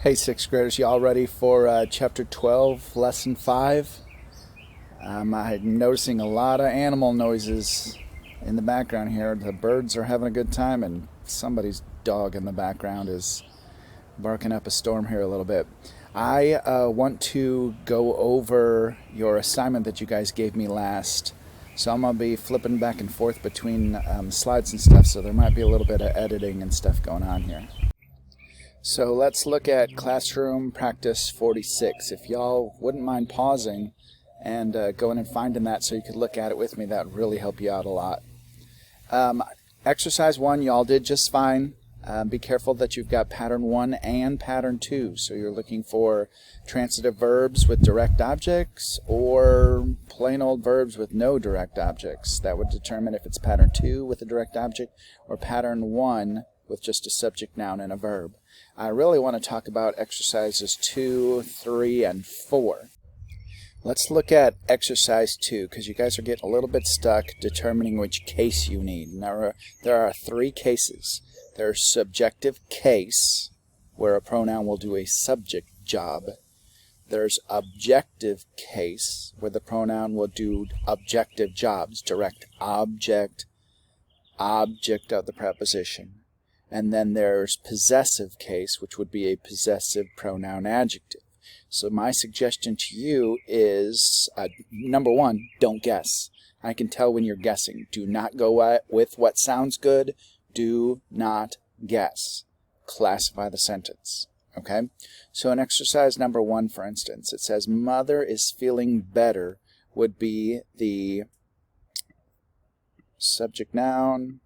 Hey, sixth graders, y'all ready for chapter 12, lesson 5? I'm noticing a lot of animal noises in the background here. The birds are having a good time, and somebody's dog in the background is barking up a storm here a little bit. I want to go over your assignment that you guys gave me last. So I'm going to be flipping back and forth between slides and stuff, so there might be a little bit of editing and stuff going on here. So let's look at classroom practice 46. If y'all wouldn't mind pausing and going and finding that so you could look at it with me, that would really help you out a lot. Exercise 1, y'all did just fine. Be careful that you've got pattern 1 and pattern 2. So you're looking for transitive verbs with direct objects or plain old verbs with no direct objects. That would determine if it's pattern 2 with a direct object or pattern 1 with just a subject, noun, and a verb. I really want to talk about exercises 2, 3, and 4. Let's look at exercise 2 because you guys are getting a little bit stuck determining which case you need. Now, there are 3 cases. There's subjective case, where a pronoun will do a subject job. There's objective case, where the pronoun will do objective jobs, direct object, object of the preposition. And then there's possessive case, which would be a possessive pronoun adjective. So my suggestion to you is, number 1, don't guess. I can tell when you're guessing. Do not go with what sounds good. Do not guess. Classify the sentence. Okay? So in exercise number 1, for instance, it says, mother is feeling better would be the subject noun,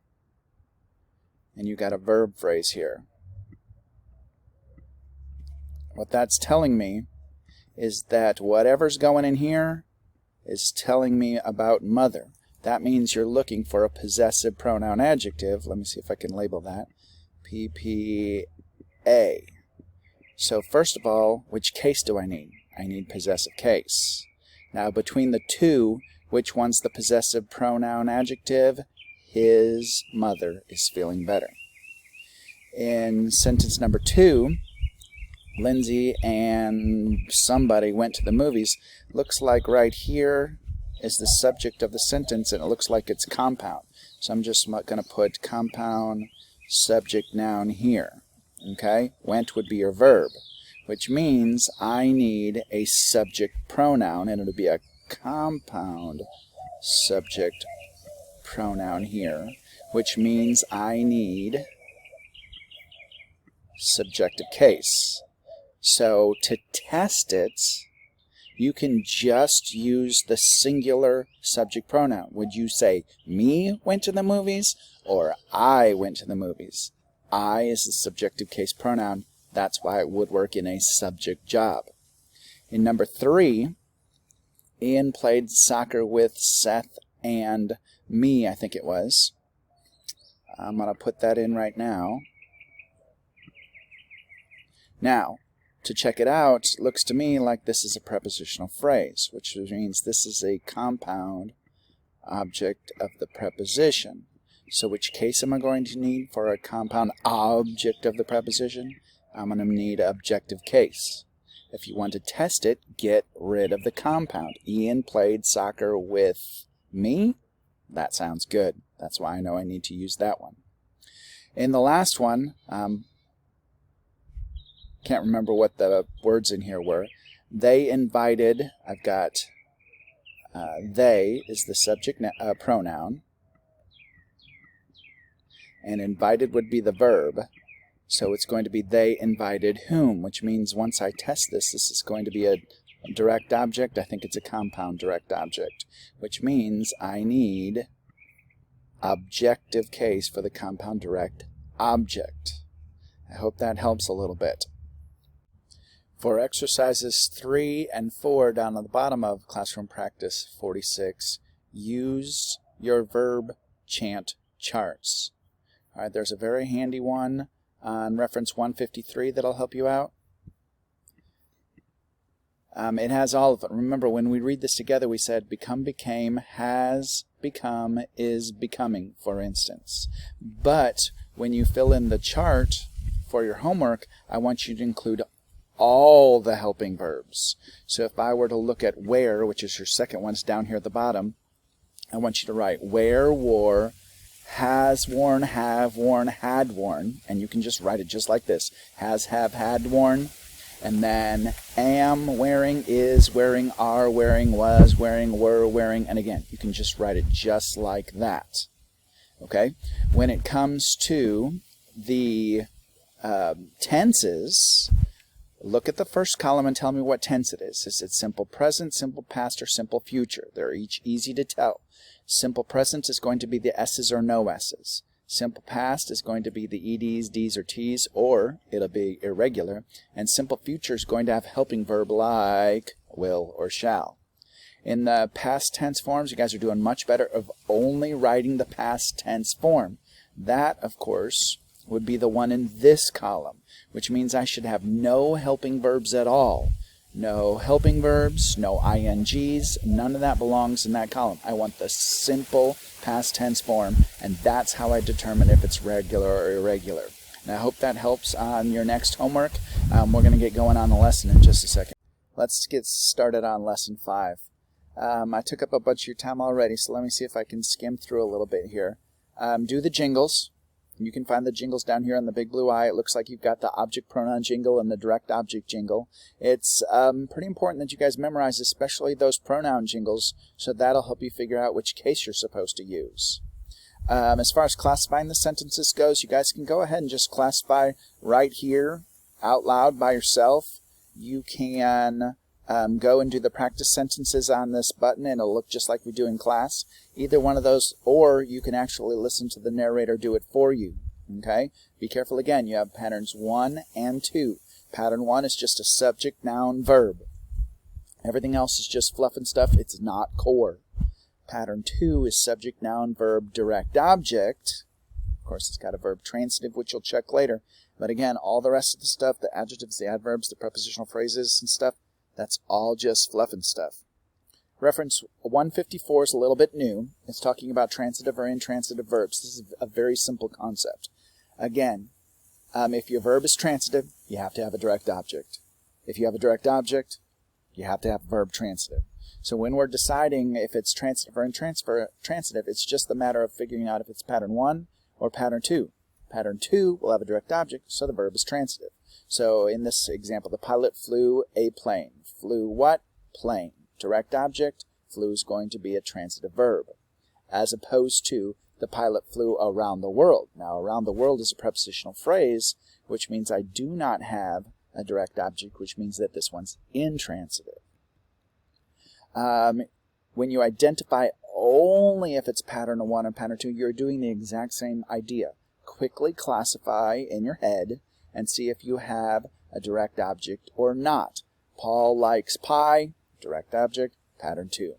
and you got a verb phrase here. What that's telling me is that whatever's going in here is telling me about mother. That means you're looking for a possessive pronoun adjective. Let me see if I can label that. PPA. So first of all, which case do I need? I need possessive case. Now between the two, which one's the possessive pronoun adjective? His mother is feeling better. In sentence number 2, Lindsay and somebody went to the movies. Looks like right here is the subject of the sentence, and it looks like it's compound. So I'm just going to put compound subject noun here. Okay? Went would be your verb, which means I need a subject pronoun, and it'll be a compound subject pronoun here, which means I need subjective case. So to test it, you can just use the singular subject pronoun. Would you say me went to the movies or I went to the movies? I is the subjective case pronoun. That's why it would work in a subject job. In number 3, Ian played soccer with Seth and me, I think it was. I'm going to put that in right now. Now, to check it out, it looks to me like this is a prepositional phrase, which means this is a compound object of the preposition. So which case am I going to need for a compound object of the preposition? I'm going to need objective case. If you want to test it, get rid of the compound. Ian played soccer with me. That sounds good. That's why I know I need to use that one. In the last one, can't remember what the words in here were. They invited, I've got they is the subject pronoun, and invited would be the verb. So it's going to be they invited whom, which means once I test this, this is going to be a direct object. I think it's a compound direct object, which means I need objective case for the compound direct object. I hope that helps a little bit. For exercises 3 and 4 down at the bottom of classroom practice 46, use your verb chant charts. All right, there's a very handy one on reference 153 that'll help you out. It has all of it. Remember, when we read this together, we said become, became, has become, is becoming, for instance. But when you fill in the chart for your homework, I want you to include all the helping verbs. So if I were to look at where, which is your second one, it's down here at the bottom, I want you to write wear, wore, has worn, have worn, had worn, and you can just write it just like this: has, have, had worn, and then am wearing, is wearing, are wearing, was wearing, were wearing, and again, you can just write it just like that. Okay? When it comes to the tenses, look at the first column and tell me what tense it is. Is it simple present, simple past, or simple future? They're each easy to tell. Simple present is going to be the S's or no S's. Simple past is going to be the EDs, Ds, or Ts, or it'll be irregular. And simple future is going to have a helping verb like will or shall. In the past tense forms, you guys are doing much better of only writing the past tense form. That, of course, would be the one in this column, which means I should have no helping verbs at all. No helping verbs, no INGs, none of that belongs in that column. I want the simple past tense form, and that's how I determine if it's regular or irregular. And I hope that helps on your next homework. We're going to get going on the lesson in just a second. Let's get started on lesson 5. I took up a bunch of your time already, so let me see if I can skim through a little bit here. Do the jingles. You can find the jingles down here on the big blue eye. It looks like you've got the object pronoun jingle and the direct object jingle. It's pretty important that you guys memorize especially those pronoun jingles, so that'll help you figure out which case you're supposed to use. As far as classifying the sentences goes, you guys can go ahead and just classify right here out loud by yourself. You can go and do the practice sentences on this button, and it'll look just like we do in class. Either one of those, or you can actually listen to the narrator do it for you. Okay? Be careful again. You have patterns 1 and 2. Pattern 1 is just a subject, noun, verb. Everything else is just fluff and stuff. It's not core. Pattern 2 is subject, noun, verb, direct object. Of course, it's got a verb transitive, which you'll check later. But again, all the rest of the stuff, the adjectives, the adverbs, the prepositional phrases and stuff, that's all just fluff and stuff. Reference 154 is a little bit new. It's talking about transitive or intransitive verbs. This is a very simple concept. Again, if your verb is transitive, you have to have a direct object. If you have a direct object, you have to have a verb transitive. So when we're deciding if it's transitive or intransitive, it's just a matter of figuring out if it's pattern 1 or pattern 2. Pattern 2 will have a direct object, so the verb is transitive. So in this example, the pilot flew a plane. Flew what? Plane. Direct object, flew is going to be a transitive verb, as opposed to the pilot flew around the world. Now, around the world is a prepositional phrase, which means I do not have a direct object, which means that this one's intransitive. When you identify only if it's pattern 1 and pattern 2, you're doing the exact same idea. Quickly classify in your head and see if you have a direct object or not. Paul likes pie, direct object, pattern 2.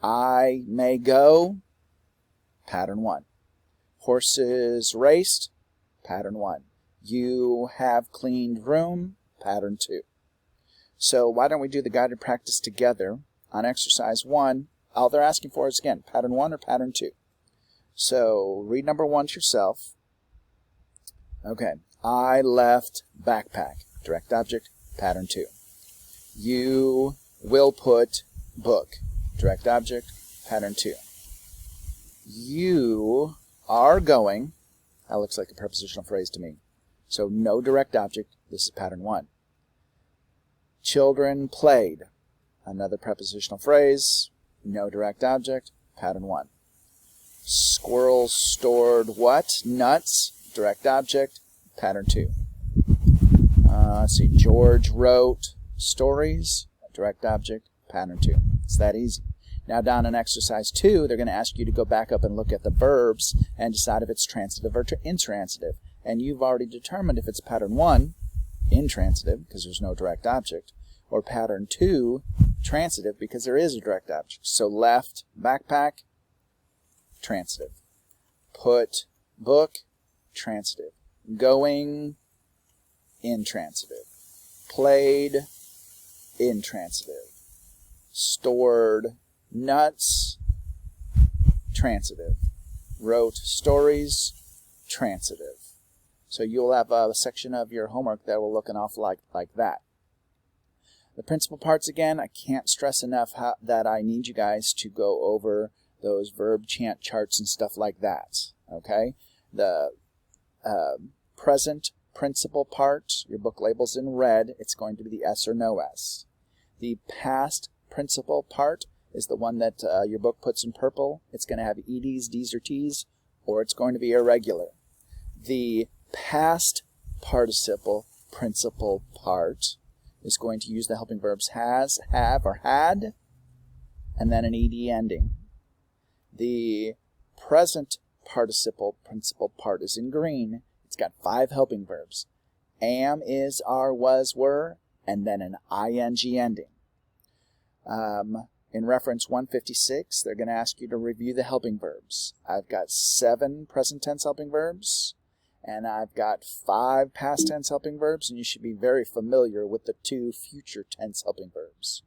I may go, pattern 1. Horses raced, pattern 1. You have cleaned room, pattern 2. So why don't we do the guided practice together on exercise 1? All they're asking for is, again, pattern 1 or pattern 2. So read number 1 to yourself. Okay. I left backpack, direct object, pattern 2. You will put book, direct object, pattern 2. You are going, that looks like a prepositional phrase to me. So no direct object, this is pattern 1. Children played, another prepositional phrase, no direct object, pattern 1. Squirrels stored what? Nuts, direct object, pattern 2. Let's see, George wrote stories, direct object, pattern 2. It's that easy. Now down in exercise 2, they're going to ask you to go back up and look at the verbs and decide if it's transitive or intransitive. And you've already determined if it's pattern 1, intransitive, because there's no direct object, or pattern 2, transitive, because there is a direct object. So left, backpack, transitive. Put, book, transitive. Going, intransitive. Played, intransitive. Stored nuts, transitive. Wrote stories, transitive. So you'll have a section of your homework that will look an awful lot like that. The principal parts, again, I can't stress enough that I need you guys to go over those verb chant charts and stuff like that, okay? The present principal part, your book label's in red, it's going to be the S or no S. The past principal part is the one that your book puts in purple. It's going to have EDs, Ds, or Ts, or it's going to be irregular. The past participle principal part is going to use the helping verbs has, have, or had, and then an ED ending. The present participle principal part is in green. It's got 5 helping verbs. Am, is, are, was, were, and then an ing ending. In reference 156, they're going to ask you to review the helping verbs. I've got 7 present tense helping verbs, and I've got 5 past tense helping verbs, and you should be very familiar with the 2 future tense helping verbs.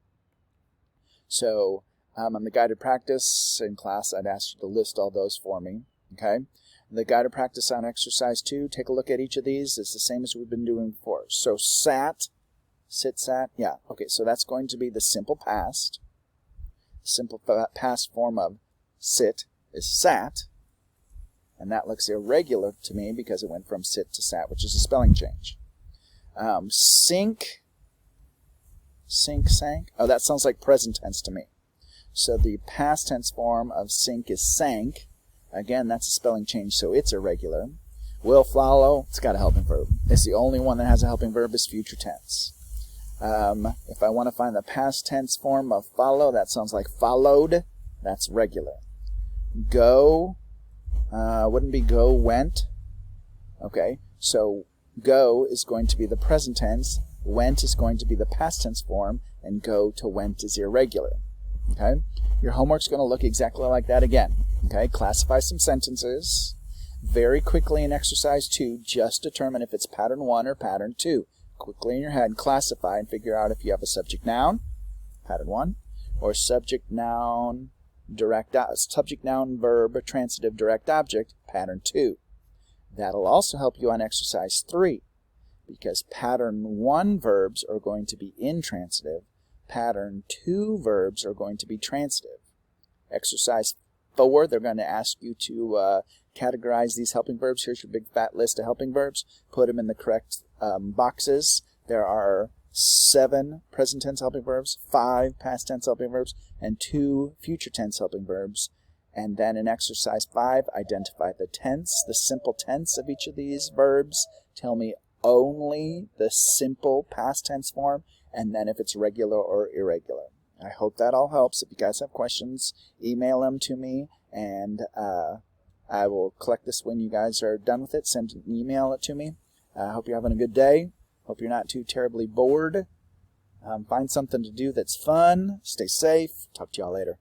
So on the guided practice in class, I'd ask you to list all those for me. Okay. The guided practice on exercise 2, take a look at each of these. It's the same as we've been doing before. So sat, sit, sat, yeah. Okay, so that's going to be the simple past. Simple past form of sit is sat, and that looks irregular to me because it went from sit to sat, which is a spelling change. Sink, sank. Oh, that sounds like present tense to me. So the past tense form of sink is sank. Again, that's a spelling change, so it's irregular. Will follow, it's got a helping verb. It's the only one that has a helping verb is future tense. If I want to find the past tense form of follow, that sounds like followed. That's regular. Go, wouldn't be go, went. Okay, so go is going to be the present tense, went is going to be the past tense form, and go to went is irregular. Okay, your homework's going to look exactly like that again. Okay, classify some sentences. Very quickly in exercise 2, just determine if it's pattern 1 or pattern 2. Quickly in your head, classify and figure out if you have a subject noun, pattern 1, or subject noun verb transitive direct object, pattern 2. That'll also help you on exercise 3, because pattern 1 verbs are going to be intransitive, pattern 2 verbs are going to be transitive. Exercise 4, they're going to ask you to categorize these helping verbs. Here's your big fat list of helping verbs. Put them in the correct boxes. There are 7 present tense helping verbs, 5 past tense helping verbs, and 2 future tense helping verbs. And then in exercise 5, identify the tense, the simple tense of each of these verbs. Tell me only the simple past tense form, and then if it's regular or irregular. I hope that all helps. If you guys have questions, email them to me, and I will collect this when you guys are done with it. Send an email it to me. I hope you're having a good day. Hope you're not too terribly bored. Find something to do that's fun. Stay safe. Talk to y'all later.